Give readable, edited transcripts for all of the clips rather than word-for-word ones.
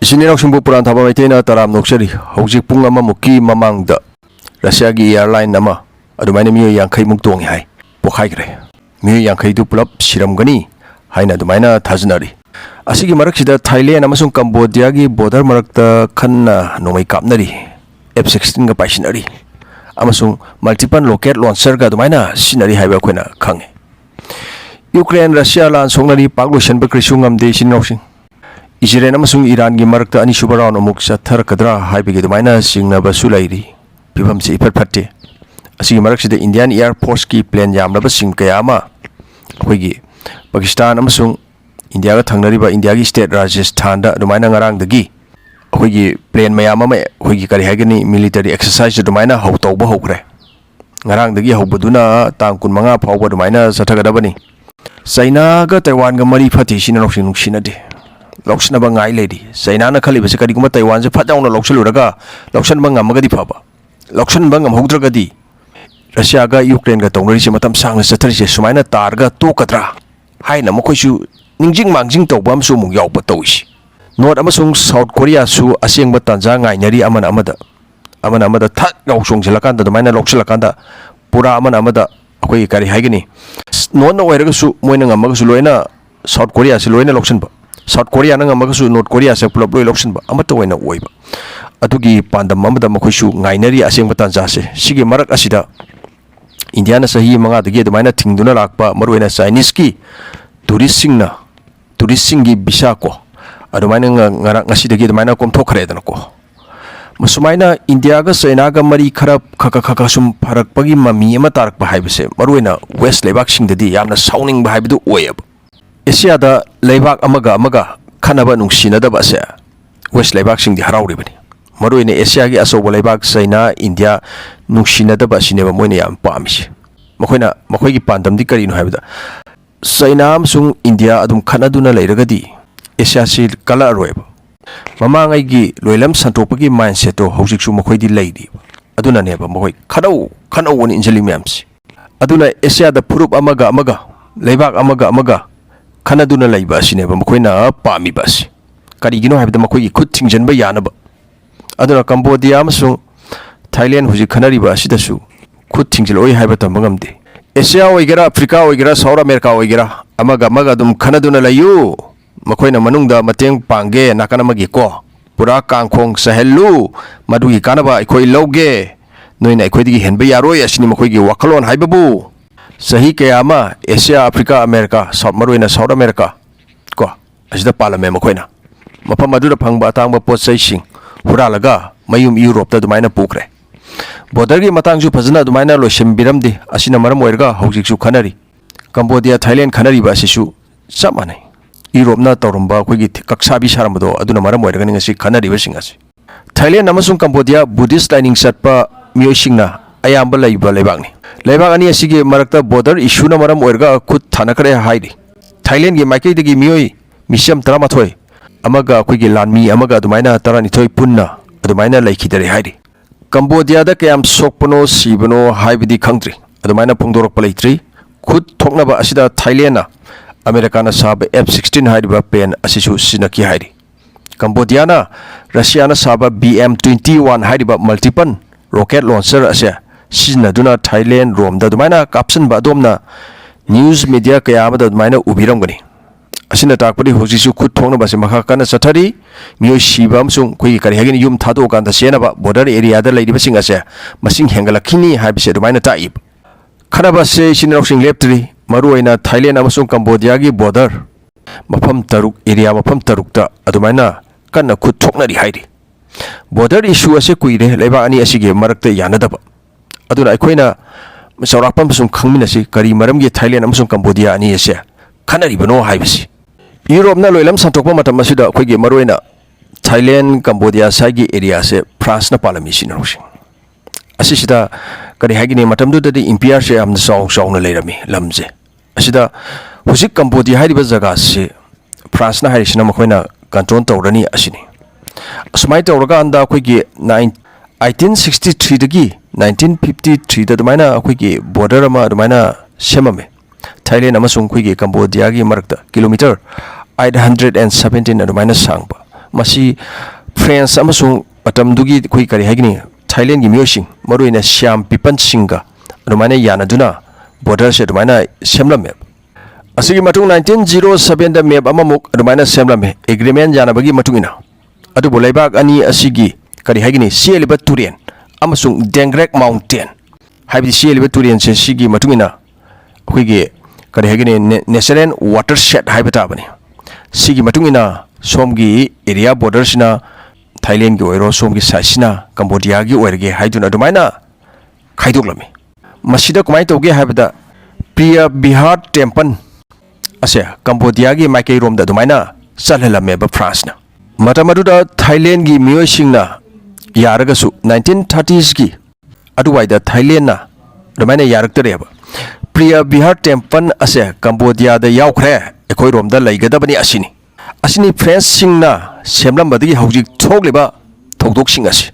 Isiniraw singbu puran thaba maitena taram noksari hojik pung ama muki mamangda Russia gi airline nama adumaina miyo yankai muk tongi hai pokhai gre miyo yankai du pulap siram gani haina adumaina thajnari asigi marak sida Thailand amasung Cambodia gi border marakta khanna nomai kapnari F-16 ga paisinari amasung multiple rocket launcher ga adumaina sinari haiba khoina khange Ukraine Russia lan songnari paglo shenba krisungam de sinraw sing Israel amasung Iran gi marakta ani subaraw amuk sathar kadra haibigi dumaina singnaba sulairi pibam se iphat phatte asigi maraksida Indian Air Force ki plane yamlaba sing kaya ama akoigi Pakistan amasung India ga thangnariba India gi state Rajasthan da dumaina ngarang dagi akoigi plane mayam ama akoigi kari haigani military exercise dumaina hau tawba hokre ngarang dagi hobaduna tang 15 phawba dumaina sathagadabani China ga Taiwan ga mari phati sinarok sing nuksinade Lokshan ba ngai lady China na khali base kadi kuma Taiwan se phat jauna lokshal uraga lokshan ba ngam gadi phaba lokshan ba ngam hodra gadi Russia ga Ukraine ga tongnari se matam sang sathari se sumaina tar ga to kadra haina mokoi su ningjing mangjing tawbam su mung yaw ba tawisi North amasung South Korea su aseng ba tanja ngai nari amana amada that loksong jelakan da maina lokshalakan da pura amana amada akoi kari haigani non na wairaga su moina ngam ga su loina South Korea se loina lokshan ba South Korea nang amagasu North Korea se pulap loi loksan ba amata waina oiba atugi pandam amada makhoisu ngainari aseng batan jase sige marak asida India na sahi manga dagi admaina thingduna lakpa maruina Chinese ki tourist sing gi visa ko admaina ngara ngasi dagi admaina kom thokre dana ko musumaina India ga China ga mari kharap khaka sum pharak pagi mami ama tarak ba haibase maruina west lebak sing dadi yamna sauning ba haibidu oiab Asia da leibak amaga khanaba nungsinadaba se west leibak sing di harauribani maruine Asia gi asoba leibak China India nungsinadaba sineba moine yam pamisi makhoi gi pandam di karino haibada China amsung India adum khanaduna leiragadi Asia sil kala roeba mamangai gi loilam santopagi mindset to hojiksu makhoi di leidi aduna neba makhoi khanau woni injali myamsi aduna Asia da purup amaga leibak amaga Kanaduna laiba sineba makoina pami basi karigino haibda makoi khut thingjanba yanaba aduna Cambodia amasung Thailand huji khanariba asidasu khut thingjiloi haiba tambangamde Asia oigera Africa oigera South America oigera amaga dum khanaduna layu makoina manungda mateng pangge nakana magi ko pura kangkhong sahellu madugi kanaba ikoi loge noina ikoi digi henba yaroi asini makoi gi wakalon haibabu Sahi kaya ama Asia, Africa, America, South America ko asida palame makoina mapam adura phangba atangba pot sai sing huralaga mayum Europe ta dumaina pukre border gi matang ju phajana dumaina lo sembiramdi asina maram oirga hojik su khanari Cambodia Thailand khanari ba sisu samane Europe na torumba khogi kaksabi saramdo aduna maram oirga ngasi khanari ba singasi Thailand amasung Cambodia Buddhist lining satpa miyosingna ayamba laiba leibakni Leibak ani asigi marakta border issue na maram oirga khut thanakre hairi Thailand gi maikei dagi mioi misiam 13 amaga khoigi lanmi amaga adumaina 12 punna adumaina laikhidare hairi Cambodia da kayam sokpano sibano haibidi khangtri adumaina phongdorok palaitri khut thoknaba asida Thailand na America na sab F-16 haiba pen asisu sinaki hairi Cambodia na Russia na sab BM-21 haiba multiple rocket launcher ase Sinaduna Thailand Rome da dumaina caption ba domna news media kaya amada dumaina ubiramgani asina takpadi hojisu khut thongna base makha kana sathari miyo shibam sung koi kari hagini yum thado kan da sena ba border area da leidi basing ase masing hengalakhini haibse dumaina taib khana base sinarok sing leptri maruaina Thailand amasung Cambodia gi border mafam taruk area mafam tarukta adumaina kana khut thoknari hairi border issue ase kuire leba ani asige marakta yanadaba aduna aikoina saurapam sum khangminasi kari maramgi Thailand amasung Cambodia ani ase khanari bano haibisi Europe na loilam santokpa matam asida khoigi maroina Thailand Cambodia sagi area se France na palami sinarosing asisida kari hagini matam du dadi imperial se amna song na leirami lamje asida husik Cambodia hariba jaga se France na harisina makhoina control tawrani asini asmai tawraga anda khoigi 1863 dagi 1953 da dumaina akhoi border ama dumaina semame Thailand amasung khoi Cambodia gi marakta kilometer 817 adumaina sangba masi France amasung matamdugi koi kari haigini Thailand gi miyosing maruina Siam Pipan Singa adumana yanaduna border se adumana semlame asigi matung 1907 da map amamuk adumana semlame agreement janabagi matungina adu bolaibak ani asigi kari haigini sieliba turien amasung Dengrek Mountain haibi sieliba turien se sigi matungina akhigi kari haigini national watershed haibata bani sigi matungina somgi area borders na Thailand gi oiro somgi saisina Cambodia gi oirge haiduna dumaina khaidok masida kumai toge haibada Priya Bihar Temple ase Cambodia gi maikei rom da dumaina salhalame ba France na matamaduda Thailand gi miyoi singna yaraga su 1930s gi aduwai da Thailand na dumaina yaraktere ba Priya Bihar Temple ase Cambodia da yaukre ekoi rom da laigada bani asini France singna semlambadagi hojik thogleba thogdok sing asi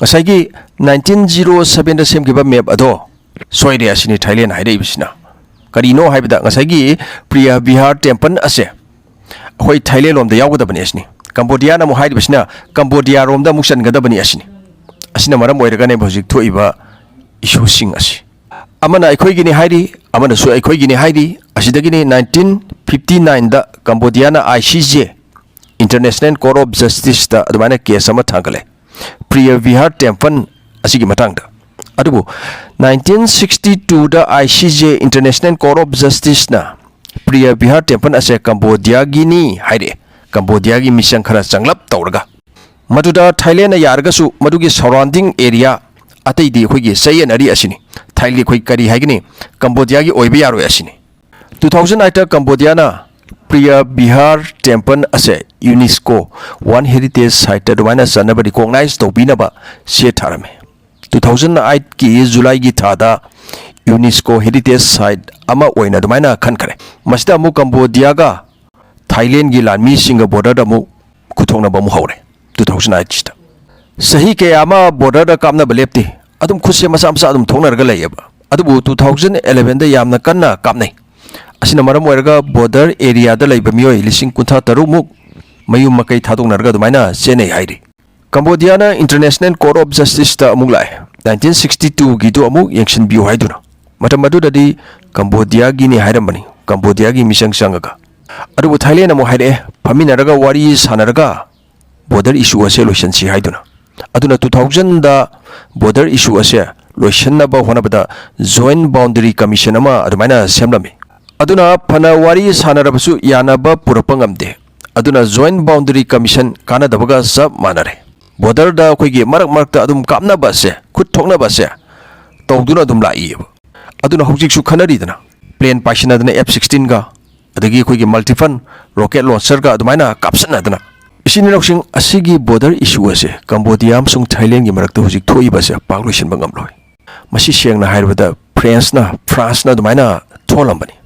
ngasai 1907 da semgiba map ado soide asini Thailand haidai bisina karino haibada ngasai Priya Bihar Temple ase hoi Thailand lom da yawgada bani asini Cambodia na mo haidi bisina Cambodia rom da muksan gada bani asina maram oiraga ne hojik thoiba issue sing asi amana ekhoi gini haidi amana su ekhoi gini haidi asidagini 1959 da Cambodia na ICJ International Court of Justice da adumana case ama thangale Priya Bihar Temple asigi matangda adubu 1962 da ICJ International Court of Justice na Priya Bihar Temple ase Cambodia gini haide Cambodia gi mission khara changlap tawraga maduda Thailand na yarga su madugi surrounding area atai di khoigi sayen ari asini Thailand khoi kari haigini Cambodia gi oibe yaro asini 2008 Cambodia na Priya Bihar Temple ase UNESCO One Heritage Site adumana sanaba recognize tobinaba se tharame 2008 ki July gi thada UNESCO Heritage Site ama oina adumana khankare masida mu Cambodia ga Thailand gi lanmi singa border da mu kuthongna ba mu hore 2008 sta sahi ke ama border da kamna balepti adum khuse masa amsa adum thongna raga layeba adubu 2011 da yamna kanna kamnai asina maram oiraga border area da laiba miyoi lising kuntha tarumuk mayum makai thadongnarga dumaina senei hairi Cambodia na International Court of Justice ta amuk lai 1962 gitu amuk yangshin biu haiduna matam madu dadi Cambodia gi ni hairambani Cambodia gi misang sangaga adubu Thailand amu haire phaminaraga wari sanaraga border issue ase loisan si haiduna aduna 2000 da border issue ase loisan ba honabada joint boundary commission ama adumaina semlami aduna phana wari sanarabasu yanaba purapangamde aduna joint boundary commission kana dabaga sab manare border da khoigi marak ta adum kapna base khut thokna base tawduna adum lai aduna hojik su khanari dana plane paisina dana F-16 ga adagi khoigi multiple rocket launcher ga adumaina kapsana dana isini noksing asigi border issue ase Cambodia amsung Thailand gi marakta hojik thoi base pangluisin bangam loi masi sengna hairabada France na adumaina tholambani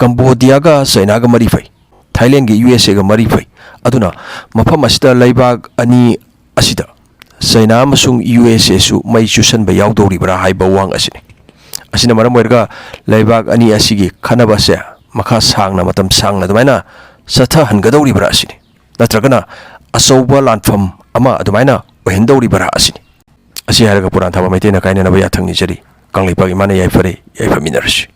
Cambodia ga China ga mari fai Thailand gi USA ga mari fai aduna mafam asida laibag ani asida China amasung USA su mai chusan ba yaudori bra haiba wang asina maram oirga laibag ani asigi khanaba se makha sangna matam sangna dumaina satha hangadori bra asini natragana asoba lanfam ama adumaina ohendori bra asini asi haraga puran thaba maitena kaina na ba yathangni jari kanglipag imana yai fare yai faminarshi